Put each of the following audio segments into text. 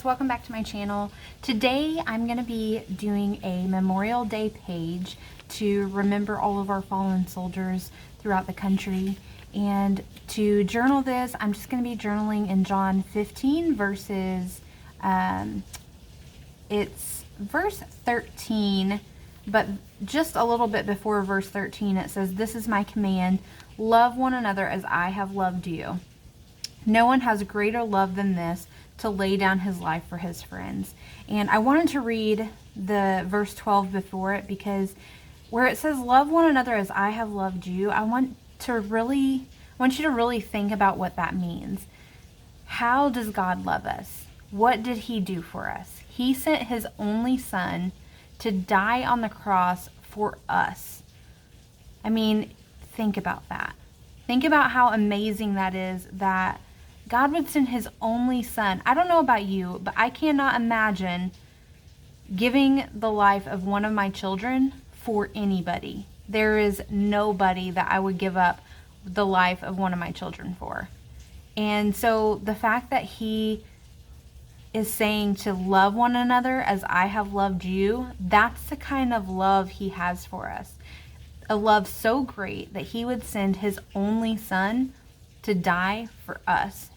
guys, welcome back to my channel. Today I'm going to be doing a Memorial Day page to remember all of our fallen soldiers throughout the country. And to journal this, I'm just going to be journaling in John 15 verses, it's verse 13, but just a little bit before verse 13 it says, "This is my command, love one another as I have loved you. No one has greater love than this, to lay down his life for his friends." And I wanted to read the verse 12 before it, because where it says love one another as I have loved you, I want you to really think about what that means. How does God love us? What did he do for us? He sent his only son to die on the cross for us. I mean, think about that. Think about how amazing that is, that God would send his only son. I don't know about you, but I cannot imagine giving the life of one of my children for anybody. There is nobody that I would give up the life of one of my children for. And so the fact that he is saying to love one another as I have loved you, that's the kind of love he has for us. A love so great that he would send his only son to die for us.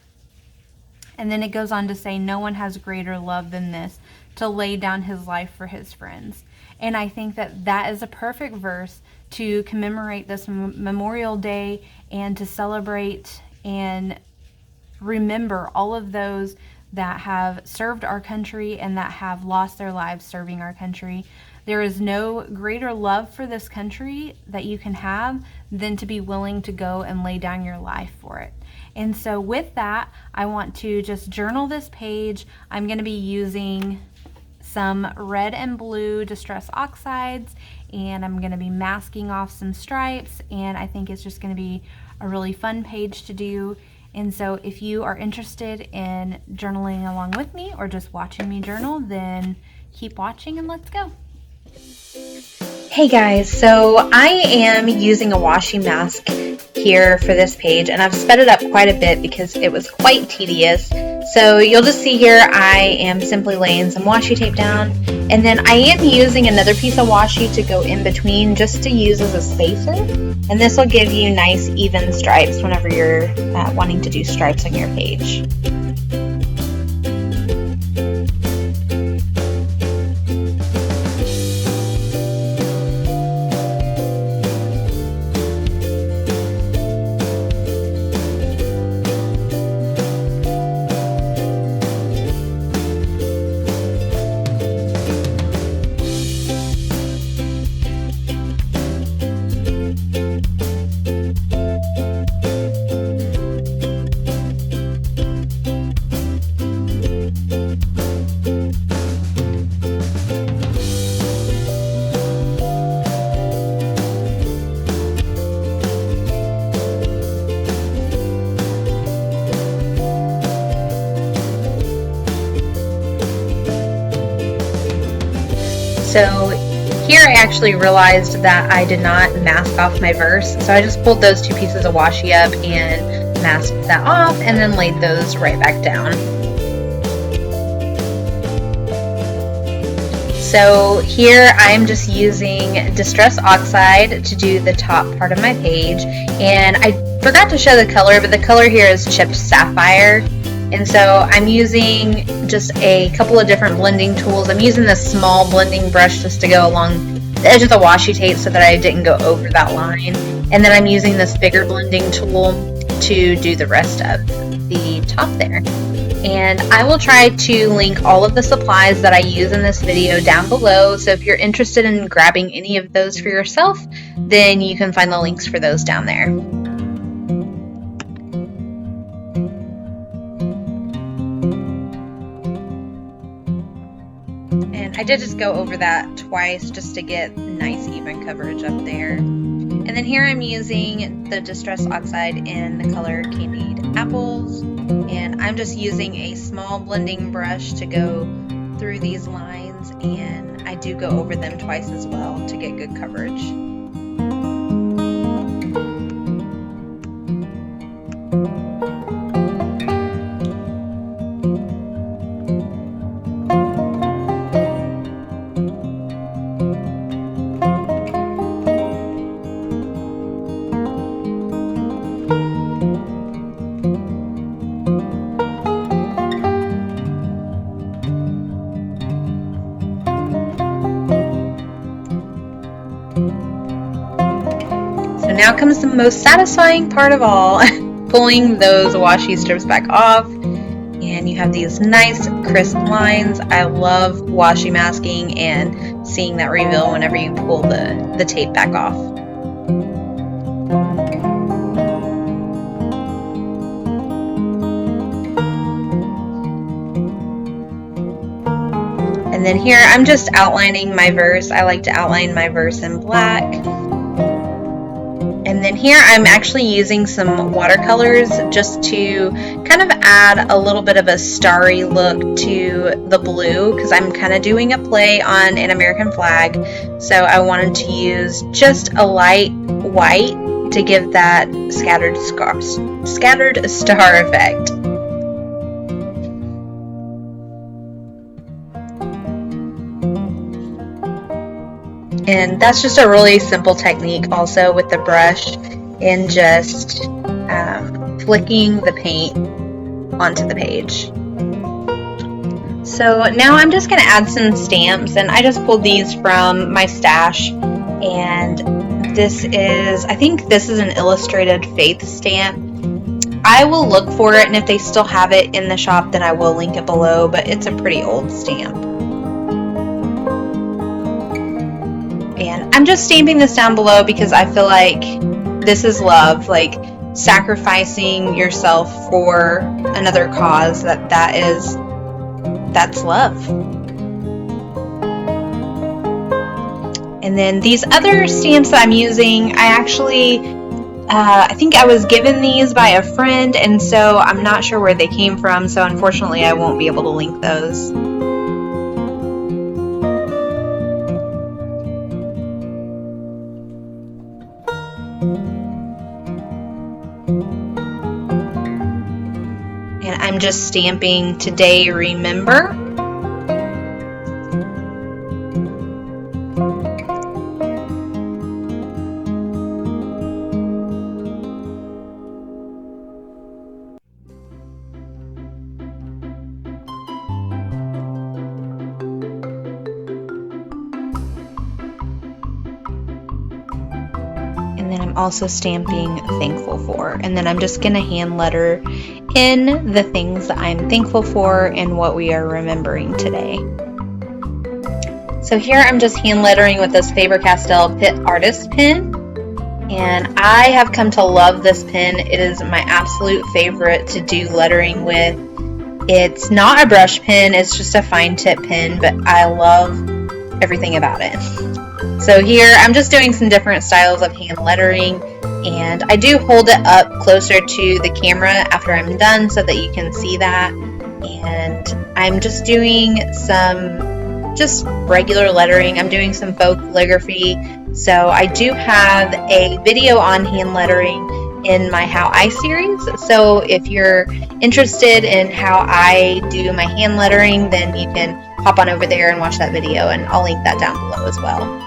And then it goes on to say, no one has greater love than this, to lay down his life for his friends. And I think that that is a perfect verse to commemorate this Memorial Day and to celebrate and remember all of those that have served our country and that have lost their lives serving our country. There is no greater love for this country that you can have than to be willing to go and lay down your life for it. And so with that, I want to just journal this page. I'm going to be using some red and blue Distress Oxides, and I'm going to be masking off some stripes, and I think it's just going to be a really fun page to do. And so if you are interested in journaling along with me or just watching me journal, then keep watching and let's go. Hey guys, so I am using a washi mask here for this page, and I've sped it up quite a bit because it was quite tedious. So you'll just see here I am simply laying some washi tape down, and then I am using another piece of washi to go in between just to use as a spacer, and this will give you nice even stripes whenever you're wanting to do stripes on your page. So here I actually realized that I did not mask off my verse, so I just pulled those two pieces of washi up and masked that off and then laid those right back down. So here I'm just using Distress Oxide to do the top part of my page, and I forgot to show the color, but the color here is Chipped Sapphire. And so I'm using just a couple of different blending tools. I'm using this small blending brush just to go along the edge of the washi tape so that I didn't go over that line. And then I'm using this bigger blending tool to do the rest of the top there. And I will try to link all of the supplies that I use in this video down below. So if you're interested in grabbing any of those for yourself, then you can find the links for those down there. And I did just go over that twice just to get nice even coverage up there. And then here I'm using the Distress Oxide in the color Candied Apples. And I'm just using a small blending brush to go through these lines, and I do go over them twice as well to get good coverage. And now comes the most satisfying part of all, pulling those washi strips back off. And you have these nice crisp lines. I love washi masking and seeing that reveal whenever you pull the tape back off. And then here I'm just outlining my verse. I like to outline my verse in black. And then here I'm actually using some watercolors just to kind of add a little bit of a starry look to the blue, because I'm kind of doing a play on an American flag. So I wanted to use just a light white to give that scattered star effect. And that's just a really simple technique also with the brush, and just flicking the paint onto the page. So now I'm just going to add some stamps, and I just pulled these from my stash, and this is, I think this is an illustrated faith stamp. I will look for it, and if they still have it in the shop, then I will link it below, but it's a pretty old stamp. And I'm just stamping this down below because I feel like this is love, like sacrificing yourself for another cause, that's love. And then these other stamps that I'm using, I actually, I think I was given these by a friend, and so I'm not sure where they came from, so unfortunately I won't be able to link those. And I'm just stamping "Today Remember." And then I'm also stamping "Thankful for," and then I'm just going to hand letter in the things that I'm thankful for and what we are remembering today. So here I'm just hand lettering with this Faber-Castell Pitt Artist pen, and I have come to love this pen. It is my absolute favorite to do lettering with. It's not a brush pen, it's just a fine tip pen, but I love everything about it. So here I'm just doing some different styles of hand lettering, and I do hold it up closer to the camera after I'm done so that you can see that. And I'm just doing some just regular lettering. I'm doing some faux calligraphy. So I do have a video on hand lettering in my How I series. So if you're interested in how I do my hand lettering, then you can hop on over there and watch that video, and I'll link that down below as well.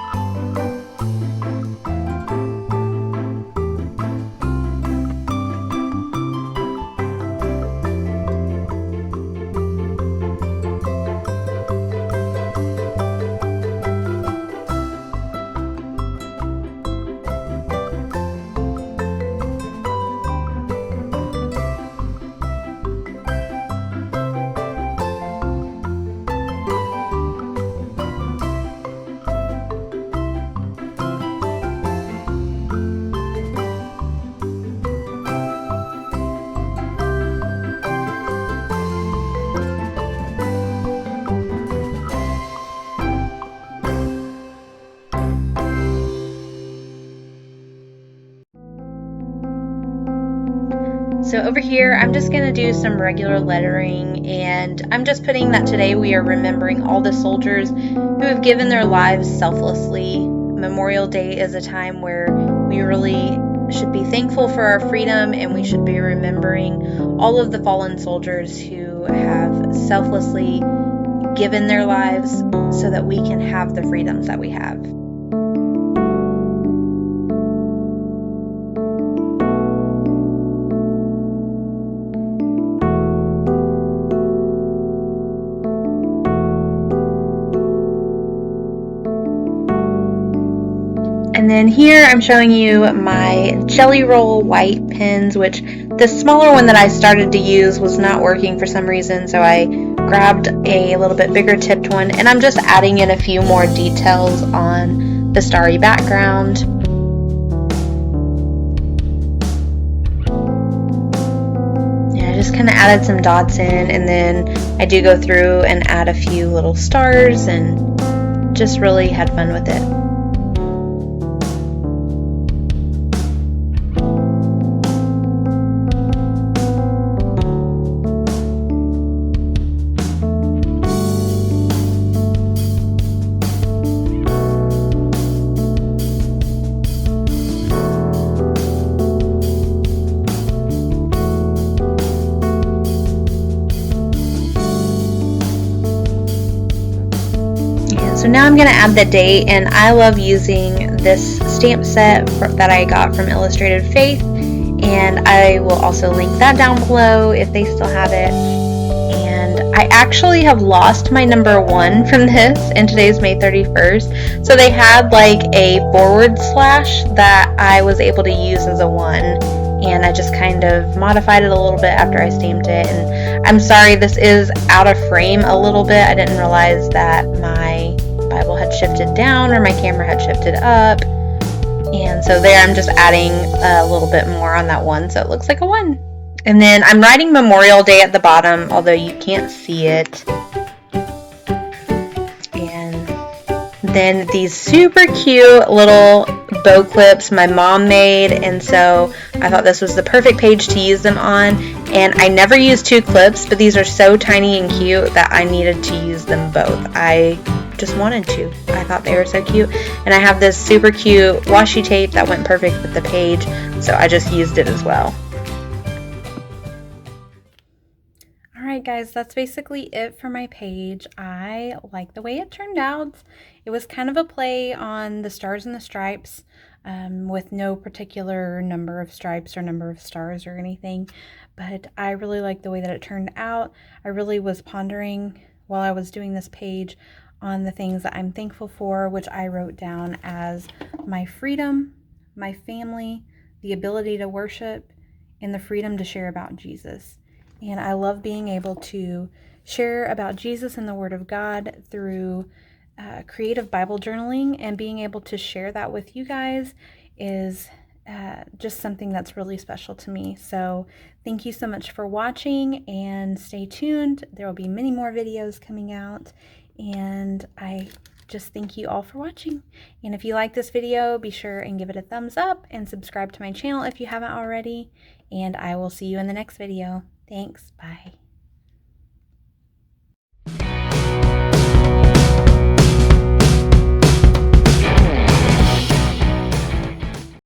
So over here, I'm just going to do some regular lettering, and I'm just putting that today we are remembering all the soldiers who have given their lives selflessly. Memorial Day is a time where we really should be thankful for our freedom, and we should be remembering all of the fallen soldiers who have selflessly given their lives so that we can have the freedoms that we have. And then here I'm showing you my Jelly Roll white pens, which the smaller one that I started to use was not working for some reason, so I grabbed a little bit bigger tipped one, and I'm just adding in a few more details on the starry background. Yeah, I just kind of added some dots in, and then I do go through and add a few little stars and just really had fun with it. So now I'm going to add the date, and I love using this stamp set that I got from Illustrated Faith, and I will also link that down below if they still have it. And I actually have lost my number 1 from this, and today's May 31st, so they had like a forward slash that I was able to use as a 1, and I just kind of modified it a little bit after I stamped it. And I'm sorry, this is out of frame a little bit. I didn't realize that my Bible had shifted down or my camera had shifted up, and so there I'm just adding a little bit more on that 1 so it looks like a 1. And then I'm writing Memorial Day at the bottom, although you can't see it. And then these super cute little bow clips my mom made, and so I thought this was the perfect page to use them on. And I never use 2 clips, but these are so tiny and cute that I needed to use them both. I just wanted to. I thought they were so cute. And I have this super cute washi tape that went perfect with the page, so I just used it as well. Alright guys, that's basically it for my page. I like the way it turned out. It was kind of a play on the Stars and the Stripes, with no particular number of stripes or number of stars or anything, but I really like the way that it turned out. I really was pondering while I was doing this page on the things that I'm thankful for, which I wrote down as my freedom, my family, the ability to worship, and the freedom to share about Jesus. And I love being able to share about Jesus and the Word of God through creative Bible journaling, and being able to share that with you guys is just something that's really special to me. So thank you so much for watching, and stay tuned. There will be many more videos coming out, and I just thank you all for watching. And if you like this video, be sure and give it a thumbs up and subscribe to my channel if you haven't already, and I will see you in the next video. Thanks. Bye.